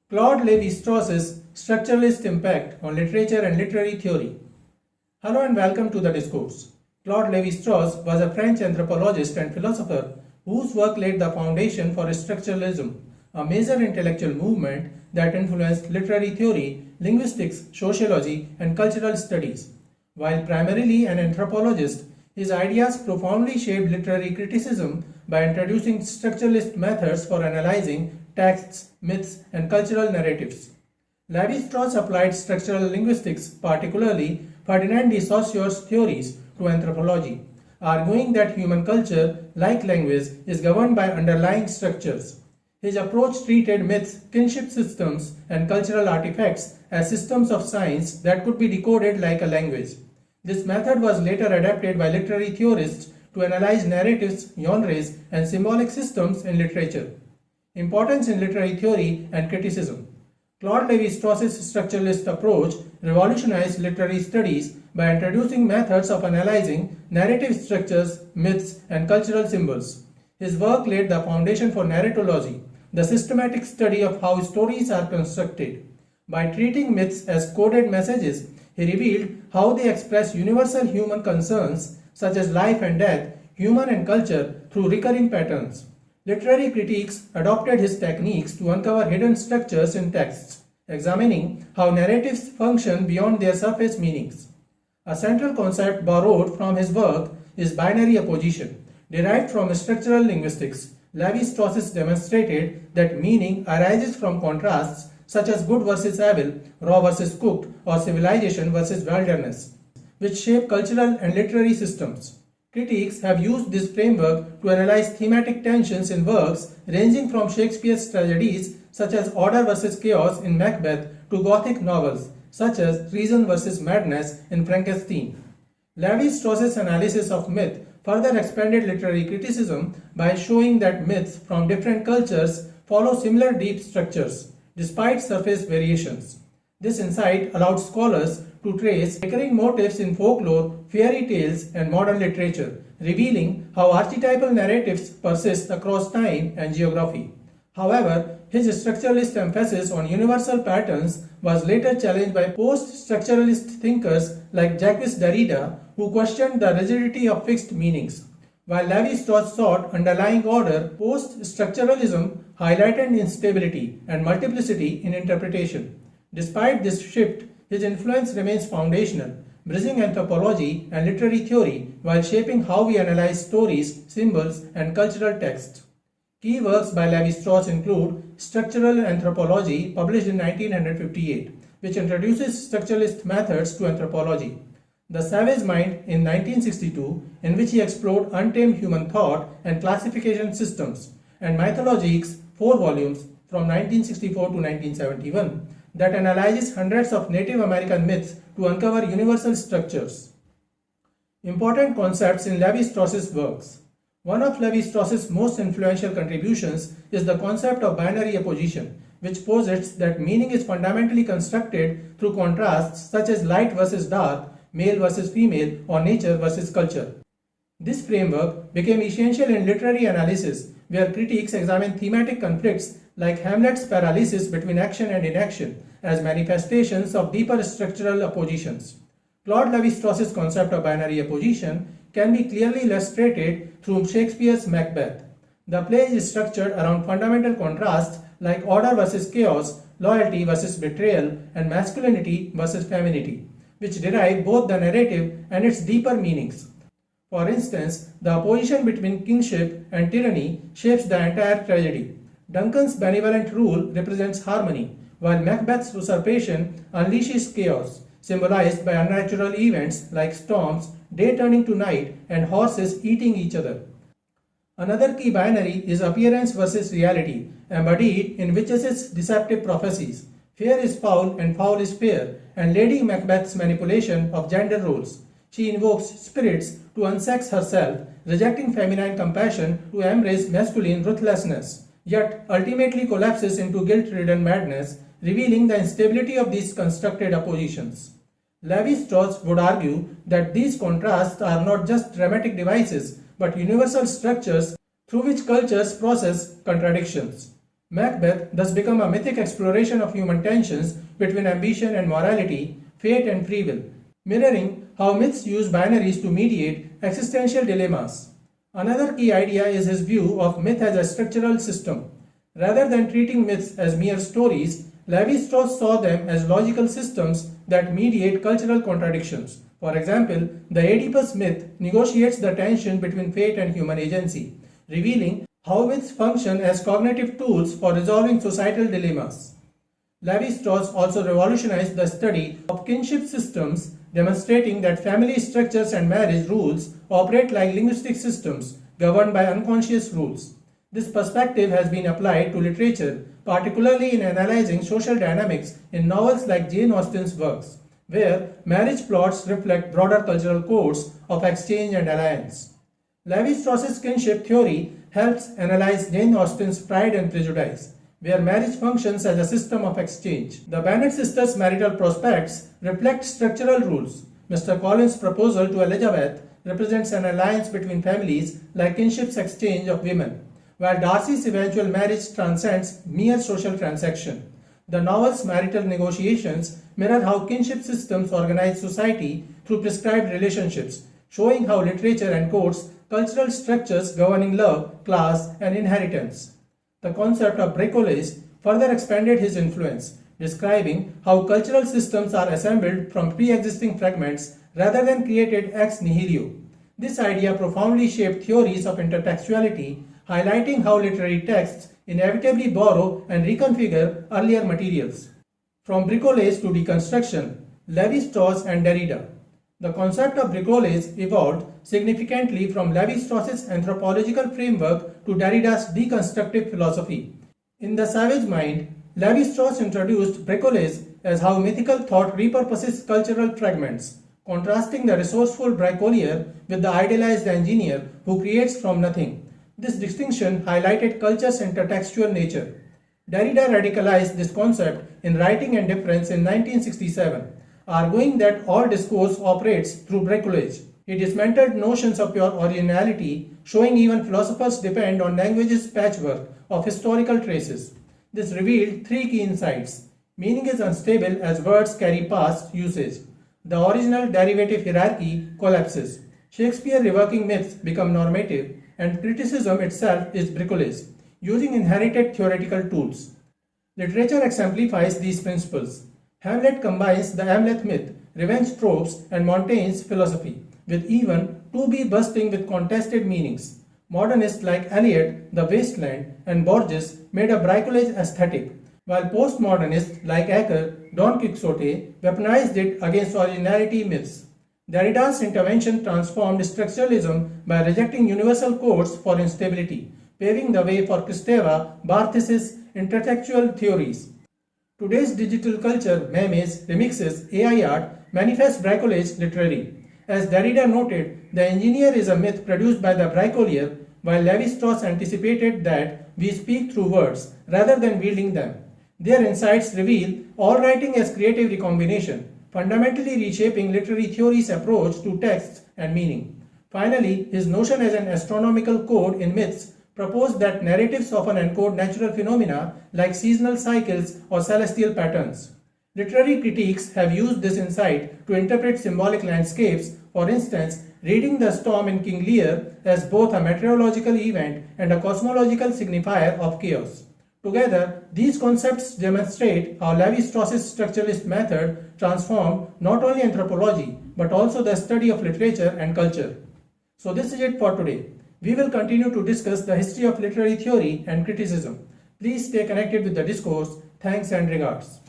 Claude Lévi-Strauss's Structuralist Impact on Literature and Literary Theory. Hello and welcome to the discourse. Claude Lévi-Strauss was a French anthropologist and philosopher whose work laid the foundation for structuralism, a major intellectual movement that influenced literary theory, linguistics, sociology, and cultural studies. While primarily an anthropologist, his ideas profoundly shaped literary criticism by introducing structuralist methods for analyzing texts, myths, and cultural narratives. Lévi-Strauss applied structural linguistics, particularly Ferdinand de Saussure's theories, to anthropology, arguing that human culture, like language, is governed by underlying structures. His approach treated myths, kinship systems, and cultural artifacts as systems of science that could be decoded like a language. This method was later adapted by literary theorists to analyze narratives, genres, and symbolic systems in literature. Importance in literary theory and criticism. Claude Lévi-Strauss's structuralist approach revolutionized literary studies by introducing methods of analyzing narrative structures, myths, and cultural symbols. His work laid the foundation for narratology, the systematic study of how stories are constructed. By treating myths as coded messages, he revealed how they express universal human concerns such as life and death, humor and culture through recurring patterns. Literary critics adopted his techniques to uncover hidden structures in texts, examining how narratives function beyond their surface meanings. A central concept borrowed from his work is binary opposition. Derived from structural linguistics, Lévi-Strauss demonstrated that meaning arises from contrasts such as good versus evil, raw versus cooked, or civilization versus wilderness, which shape cultural and literary systems. Critics have used this framework to analyze thematic tensions in works ranging from Shakespeare's tragedies such as order versus chaos in Macbeth to Gothic novels such as reason versus madness in Frankenstein. Lévi-Strauss's analysis of myth further expanded literary criticism by showing that myths from different cultures follow similar deep structures, despite surface variations. This insight allowed scholars to trace recurring motifs in folklore, fairy tales, and modern literature, revealing how archetypal narratives persist across time and geography. However, his structuralist emphasis on universal patterns was later challenged by post-structuralist thinkers like Jacques Derrida, who questioned the rigidity of fixed meanings. While Lévi-Strauss sought underlying order, post-structuralism highlighted instability and multiplicity in interpretation. Despite this shift, his influence remains foundational, bridging anthropology and literary theory while shaping how we analyze stories, symbols, and cultural texts. Key works by Lévi-Strauss include Structural Anthropology, published in 1958, which introduces structuralist methods to anthropology. The Savage Mind in 1962, in which he explored untamed human thought and classification systems, and Mythologiques, 4 volumes from 1964 to 1971, that analyzes hundreds of Native American myths to uncover universal structures. Important concepts in Lévi-Strauss's works. One of Lévi-Strauss's most influential contributions is the concept of binary opposition, which posits that meaning is fundamentally constructed through contrasts such as light versus dark, male versus female, or nature versus culture. This framework became essential in literary analysis, where critics examine thematic conflicts like Hamlet's paralysis between action and inaction as manifestations of deeper structural oppositions. Claude Lévi-Strauss's concept of binary opposition can be clearly illustrated through Shakespeare's Macbeth. The play is structured around fundamental contrasts like order versus chaos, loyalty versus betrayal, and masculinity versus femininity, which derive both the narrative and its deeper meanings. For instance, the opposition between kingship and tyranny shapes the entire tragedy. Duncan's benevolent rule represents harmony, while Macbeth's usurpation unleashes chaos, symbolized by unnatural events like storms, day turning to night, and horses eating each other. Another key binary is appearance versus reality, embodied in witches' deceptive prophecies. Fair is foul and foul is fair, and Lady Macbeth's manipulation of gender roles. She invokes spirits to unsex herself, rejecting feminine compassion to embrace masculine ruthlessness, yet ultimately collapses into guilt-ridden madness, revealing the instability of these constructed oppositions. Lévi-Strauss would argue that these contrasts are not just dramatic devices, but universal structures through which cultures process contradictions. Macbeth thus became a mythic exploration of human tensions between ambition and morality, fate and free will, mirroring how myths use binaries to mediate existential dilemmas. Another key idea is his view of myth as a structural system. Rather than treating myths as mere stories, Lévi-Strauss saw them as logical systems that mediate cultural contradictions. For example, the Oedipus myth negotiates the tension between fate and human agency, revealing how myths function as cognitive tools for resolving societal dilemmas. Lévi-Strauss also revolutionized the study of kinship systems, demonstrating that family structures and marriage rules operate like linguistic systems governed by unconscious rules. This perspective has been applied to literature, particularly in analyzing social dynamics in novels like Jane Austen's works, where marriage plots reflect broader cultural codes of exchange and alliance. Lévi-Strauss's kinship theory helps analyze Jane Austen's Pride and Prejudice, where marriage functions as a system of exchange. The Bennet sisters' marital prospects reflect structural rules. Mr. Collins' proposal to Elizabeth represents an alliance between families like kinship's exchange of women, while Darcy's eventual marriage transcends mere social transaction. The novel's marital negotiations mirror how kinship systems organize society through prescribed relationships, showing how literature encodes cultural structures governing love, class, and inheritance. The concept of bricolage further expanded his influence, describing how cultural systems are assembled from pre-existing fragments rather than created ex nihilo. This idea profoundly shaped theories of intertextuality, highlighting how literary texts inevitably borrow and reconfigure earlier materials. From bricolage to deconstruction, Lévi-Strauss and Derrida. The concept of bricolage evolved significantly from Lévi-Strauss's anthropological framework to Derrida's deconstructive philosophy. In The Savage Mind, Lévi-Strauss introduced bricolage as how mythical thought repurposes cultural fragments, contrasting the resourceful bricolier with the idealized engineer who creates from nothing. This distinction highlighted culture's intertextual nature. Derrida radicalized this concept in Writing and Difference in 1967, arguing that all discourse operates through bricolage. He dismantled notions of pure originality, showing even philosophers depend on language's patchwork of historical traces. This revealed three key insights. Meaning is unstable as words carry past usage. The original derivative hierarchy collapses. Shakespeare reworking myths become normative, and criticism itself is bricolage, using inherited theoretical tools. Literature exemplifies these principles. Hamlet combines the Hamlet myth, revenge tropes, and Montaigne's philosophy, with even to be bursting with contested meanings. Modernists like Eliot, The Waste Land, and Borges made a bricolage aesthetic, while postmodernists like Acker, Don Quixote weaponized it against originality myths. Derrida's intervention transformed structuralism by rejecting universal codes for instability, paving the way for Kristeva Barthes's intertextual theories. Today's digital culture, memes, remixes, AI art manifests bricolage literally. As Derrida noted, the engineer is a myth produced by the bricolier, while Lévi-Strauss anticipated that we speak through words rather than wielding them. Their insights reveal all writing as creative recombination, fundamentally reshaping literary theory's approach to texts and meaning. Finally, his notion as an astronomical code in myths proposed that narratives often encode natural phenomena like seasonal cycles or celestial patterns. Literary critiques have used this insight to interpret symbolic landscapes, for instance, reading the storm in King Lear as both a meteorological event and a cosmological signifier of chaos. Together, these concepts demonstrate how Lévi-Strauss's structuralist method transformed not only anthropology but also the study of literature and culture. So this is it for today. We will continue to discuss the history of literary theory and criticism. Please stay connected with the discourse. Thanks and regards.